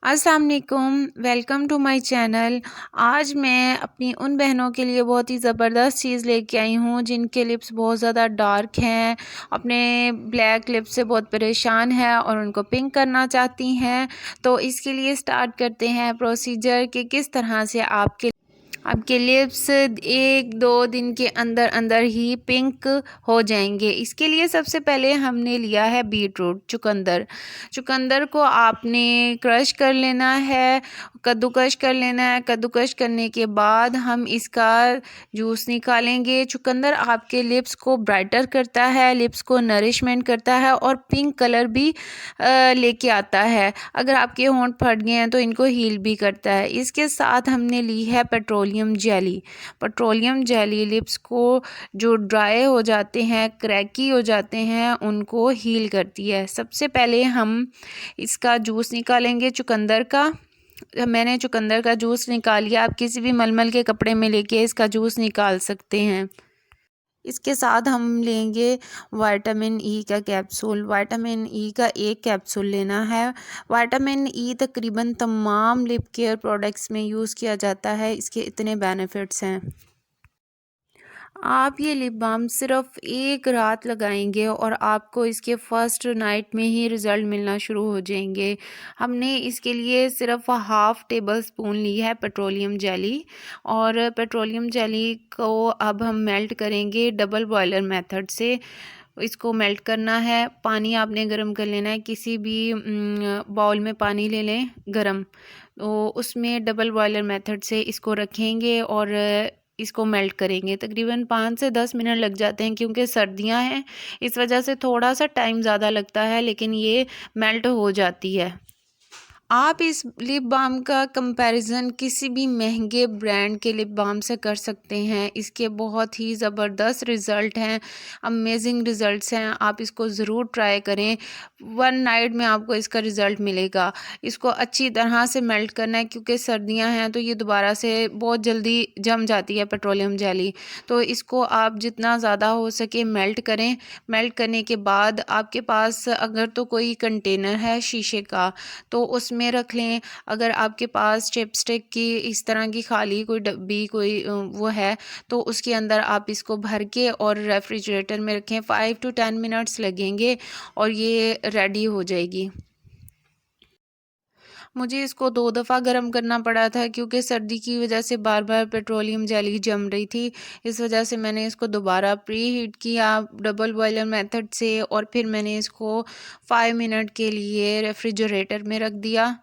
अस्सलाम वालेकुम, welcome to my channel. आज मैं अपनी उन बहनों के लिए बहुत ही ज़बरदस्त चीज़ लेके आई हूँ जिनके लिप्स बहुत ज़्यादा डार्क हैं, अपने ब्लैक लिप्स से बहुत परेशान हैं और उनको पिंक करना चाहती हैं। तो इसके लिए स्टार्ट करते हैं प्रोसीजर कि किस तरह से आपके लिप्स 1-2 दिन के अंदर अंदर ही पिंक हो जाएंगे। इसके लिए सबसे पहले हमने लिया है बीट रूट, चुकंदर। चुकंदर को आपने क्रश कर लेना है, कद्दूकश कर लेना है। कद्दूकश करने के बाद हम इसका जूस निकालेंगे। चुकंदर आपके लिप्स को ब्राइटर करता है, लिप्स को नरिशमेंट करता है और पिंक कलर भी लेके आता है। अगर आपके होंठ फट गए हैं तो इनको हील भी करता है। इसके साथ हमने ली है petroleum jelly. Petroleum jelly lips को जो ड्राई हो जाते हैं, क्रैकी हो जाते हैं, उनको हील करती है। सबसे पहले हम इसका जूस निकालेंगे चुकंदर का। मैंने चुकंदर का जूस निकाल लिया। आप किसी भी मलमल के कपड़े में लेके इसका जूस निकाल सकते हैं। इसके साथ हम लेंगे विटामिन ई का कैप्सूल। विटामिन ई का एक कैप्सूल लेना है। विटामिन ई तकरीबन तमाम लिप केयर प्रोडक्ट्स में यूज़ किया जाता है। इसके इतने बेनिफिट्स हैं। आप ये लिप बाम सिर्फ एक रात लगाएंगे और आपको इसके फर्स्ट नाइट में ही रिज़ल्ट मिलना शुरू हो जाएंगे। हमने इसके लिए सिर्फ हाफ़ टेबल स्पून ली है पेट्रोलियम जेली, और पेट्रोलियम जेली को अब हम मेल्ट करेंगे डबल बॉयलर मेथड से। इसको मेल्ट करना है। पानी आपने गर्म कर लेना है। किसी भी बाउल में पानी ले लें गर्म, तो उसमें डबल बॉयलर मेथड से इसको रखेंगे और इसको मेल्ट करेंगे। तकरीबन 5 से 10 मिनट लग जाते हैं क्योंकि सर्दियां हैं, इस वजह से थोड़ा सा टाइम ज़्यादा लगता है, लेकिन ये मेल्ट हो जाती है। आप इस लिप बाम का कंपैरिजन किसी भी महंगे ब्रांड के लिप बाम से कर सकते हैं। इसके बहुत ही ज़बरदस्त रिज़ल्ट हैं, अमेजिंग रिज़ल्ट्स हैं। आप इसको ज़रूर ट्राई करें। 1 नाइट में आपको इसका रिज़ल्ट मिलेगा। इसको अच्छी तरह से मेल्ट करना है क्योंकि सर्दियां हैं तो ये दोबारा से बहुत जल्दी जम जाती है पेट्रोलियम जेली। तो इसको आप जितना ज़्यादा हो सके मेल्ट करें। मेल्ट करने के बाद आपके पास अगर तो कोई कंटेनर है शीशे का तो उसमें रख लें। अगर आपके पास चिपस्टिक की इस तरह की खाली कोई डब्बी कोई वो है तो उसके अंदर आप इसको भर के और रेफ्रिजरेटर में रखें। 5 to 10 मिनट्स लगेंगे और ये रेडी हो जाएगी। मुझे इसको 2 दफ़ा गर्म करना पड़ा था क्योंकि सर्दी की वजह से बार बार पेट्रोलियम जेली जम रही थी। इस वजह से मैंने इसको दोबारा प्री हीट किया डबल बॉयलर मेथड से, और फिर मैंने इसको 5 मिनट के लिए रेफ्रिजरेटर में रख दिया।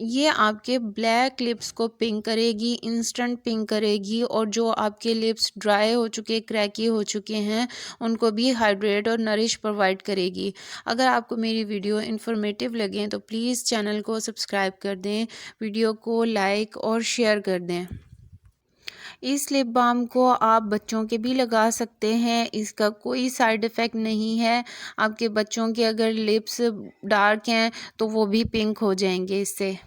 ये आपके ब्लैक लिप्स को पिंक करेगी, इंस्टेंट पिंक करेगी, और जो आपके लिप्स ड्राई हो चुके, क्रैकी हो चुके हैं, उनको भी हाइड्रेट और नरिश प्रोवाइड करेगी। अगर आपको मेरी वीडियो इन्फॉर्मेटिव लगे तो प्लीज़ चैनल को सब्सक्राइब कर दें, वीडियो को लाइक और शेयर कर दें। इस लिप बाम को आप बच्चों के भी लगा सकते हैं। इसका कोई साइड इफ़ेक्ट नहीं है। आपके बच्चों के अगर लिप्स डार्क हैं तो वो भी पिंक हो जाएंगे इससे।